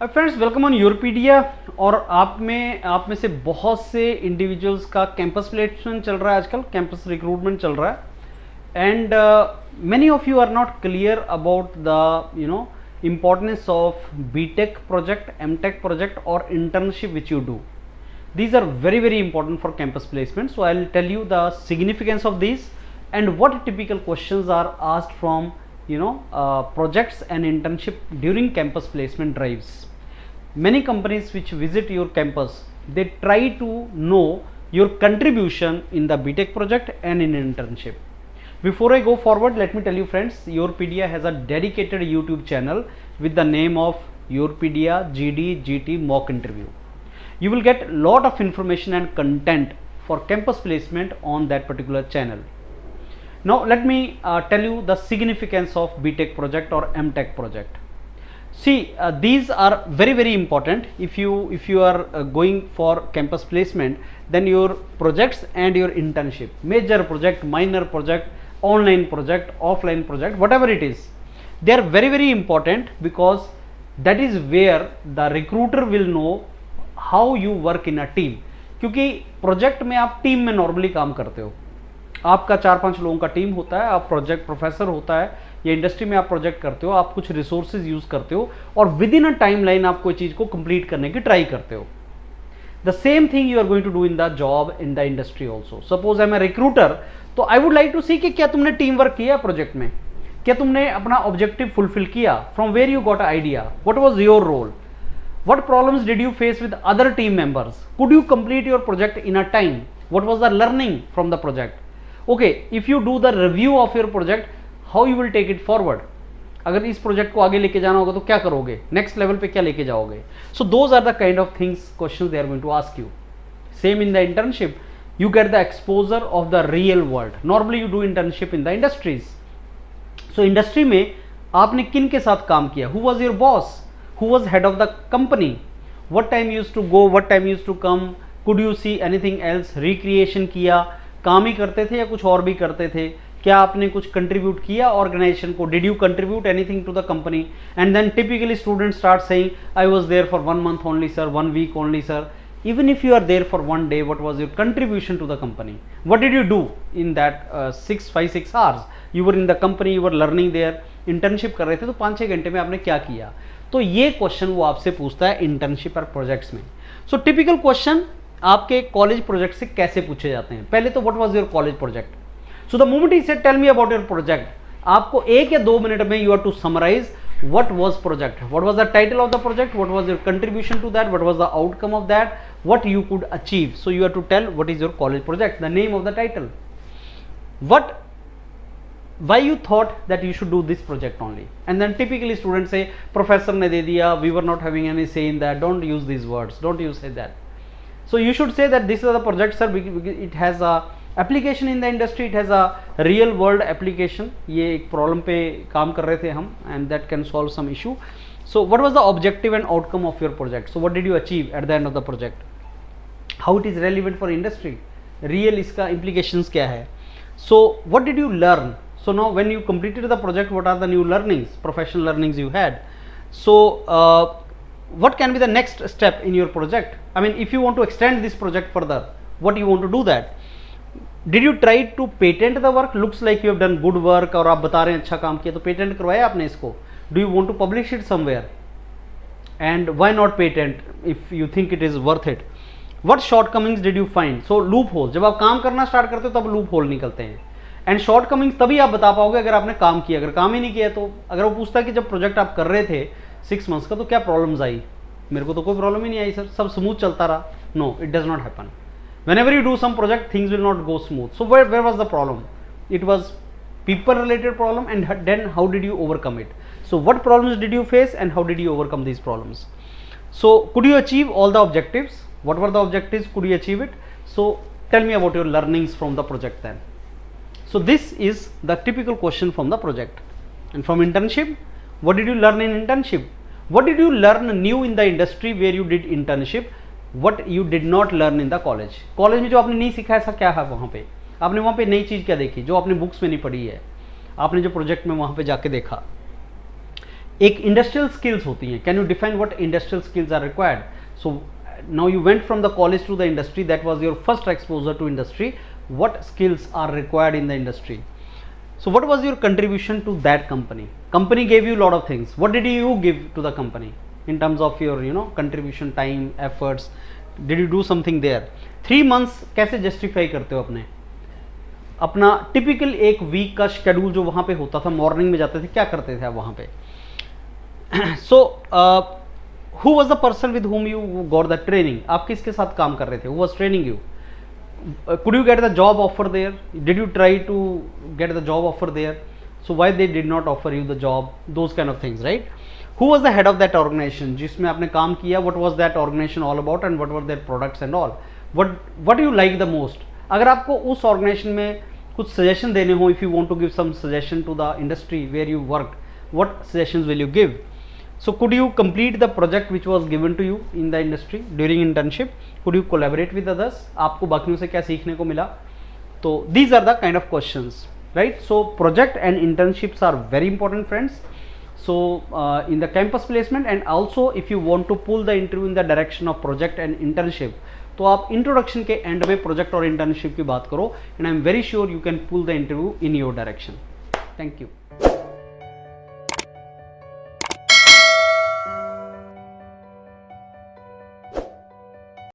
Friends welcome on योरपीडिया। और आप में से बहुत से इंडिविजुअल्स का कैंपस प्लेसमेंट चल रहा है, आजकल कैंपस रिक्रूटमेंट चल रहा है। And many of you are not clear about the importance of BTech project, MTech project or internship which you do. These are very important for campus placement, so I'll tell you the significance of these and what typical questions are asked from projects and internship during campus placement drives. Many companies which visit your campus, they try to know your contribution in the BTech project and in internship. Before I go forward, let me tell you friends, Yourpedia has a dedicated YouTube channel with the name of Yourpedia GD GT mock interview. You will get lot of information and content for campus placement on that particular channel. Now let me tell you the significance of BTech project or MTech project. See, these are very important. If you are going for campus placement, then your projects and your internship, major project, minor project, online project, offline project, whatever it is, they are very important, because that is where the recruiter will know how you work in a team. क्योंकि project में आप team में normally काम करते हो, आपका 4-5 लोगों का टीम होता है, आप प्रोजेक्ट प्रोफेसर होता है या इंडस्ट्री में आप प्रोजेक्ट करते हो, आप कुछ रिसोर्सेज यूज करते हो और with in a time line आप कोई चीज को कंप्लीट करने की ट्राई करते हो. The same thing you are going to do in the job in the industry also. Suppose I am a recruiter, तो I would like to see कि क्या तुमने टीम वर्क किया प्रोजेक्ट में, क्या तुमने अपना ऑब्जेक्टिव फुलफिल किया, from where you got idea, what was your role, what problems did you face with other team members, could you complete your project in a time, what was the learning from the project. Okay, if you do the review of your project, how you will take it forward. अगर इस project को आगे लेके जाना होगा तो क्या करोगे, नेक्स्ट लेवल पे क्या लेके जाओगे. So those are the kind of things questions they are going to ask you. Same in the internship, you get the exposure of the real world. Normally you do internship in the industries. So industry में आपने किन के साथ काम किया, who was your boss, who was head of the company, what time used to go, what time used to come, could you see anything else, recreation किया, काम ही करते थे या कुछ और भी करते थे, क्या आपने कुछ कंट्रीब्यूट किया ऑर्गेनाइजेशन को, did you contribute anything to the company. And then typically student start saying I was there for 1 month only sir, 1 week only sir. Even if you are there for 1 day, what was your contribution to the company, what did you do in that 5-6 hours you were in the company, you were learning there, internship कर रहे थे, तो 5-6 घंटे में आपने क्या किया. तो ये क्वेश्चन वो आपसे पूछता है इंटर्नशिप और प्रोजेक्ट्स में. सो टिपिकल क्वेश्चन आपके कॉलेज प्रोजेक्ट से कैसे पूछे जाते हैं. पहले तो what was your college project. So the moment he said tell me about your project, आपको 1 या 2 मिनट में you are to summarise what was project, what was the title of the project, what was your contribution to that, what was the outcome of that, what you could achieve. So you have to tell what is your college project, the name of the title, why you thought that you should do this project only. And then typically students say professor ne de diya, we were not having any say in that. Don't use these words, don't you say that. So you should say that this is the project sir, it has a application in the industry, it has a real world application. ये एक problem पे काम कर रहे थे हम, and that can solve some issue. So what was the objective and outcome of your project, so what did you achieve at the end of the project, how it is relevant for industry, real इसका implications क्या है. So what did you learn. So now when you completed the project, what are the new learnings, professional learnings you had. So what can be the next step in your project. I mean, if you want to extend this project further, what you want to do that. Did you try to patent the work, looks like you have done good work और आप बता रहे हैं अच्छा काम किया, तो patent करवाया आपने इसको. Do you want to publish it somewhere, and why not patent if you think it is worth it. What shortcomings did you find. So loophole, जब आप काम करना स्टार्ट करते हो तब loophole निकलते हैं, एंड शॉर्टकमिंग्स तभी आप बता पाओगे अगर आपने काम किया. अगर काम ही नहीं किया तो अगर वो पूछता है कि जब प्रोजेक्ट आप कर रहे थे 6 months का तो क्या प्रॉब्लम्स आई, मेरे को तो कोई प्रॉब्लम ही नहीं आई सर, सब स्मूथ चलता रहा. No, it does not happen. Whenever you do some project, things will not go smooth. So where was the problem? It was people related problem, and then how did you overcome it. So what problems did you face and how did you overcome these problems. So could you achieve all the objectives, what were the objectives, could you achieve it. So tell me about your learnings from the project then. So this is the typical question from the project. And from internship, what did you learn in internship, what did you learn new in the industry where you did internship, what you did not learn in the college. College में जो आपने नहीं सीखा ऐसा क्या है वहाँ पे, आपने वहाँ पे नई चीज़ क्या देखी जो आपने बुक्स में नहीं पढ़ी है, आपने जो प्रोजेक्ट में वहाँ पे जाके देखा. एक इंडस्ट्रियल स्किल्स होती हैं. Can you define what industrial skills are required? So now you went from the college to the industry, that was your first exposure to industry. What skills are required in the industry? So what was your contribution to that company? Company gave you a lot of things. What did you give to the company in terms of your contribution, time, efforts? Did you do something there? 3 months कैसे justify करते हो अपना typical एक week का schedule जो वहाँ पे होता था, मॉर्निंग में जाते थे, क्या करते थे आप वहाँ पे? So who was the person with whom you got the training? आप किसके साथ काम कर रहे थे? Who was training you? Could you get the job offer there? Did you try to get the job offer there? So why they did not offer you the job? Those kind of things, right? Who was the head of that organization जिसमें आपने काम किया? What was that organization all about and what were their products and all? What do you like the most? अगर आपको उस organization में कुछ suggestion देने हो, if you want to give some suggestion to the industry where you worked, what suggestions will you give? So could you complete the project which was given to you in the industry during internship? Could you collaborate with others? आपको बाकियों से क्या सीखने को मिला? तो these are the kind of questions, right? So project and internships are very important, friends. So in the campus placement, and also if you want to pull the interview in the direction of project and internship, तो आप introduction के and में project और internship की बात करो, and I'm very sure you can pull the interview in your direction. Thank you.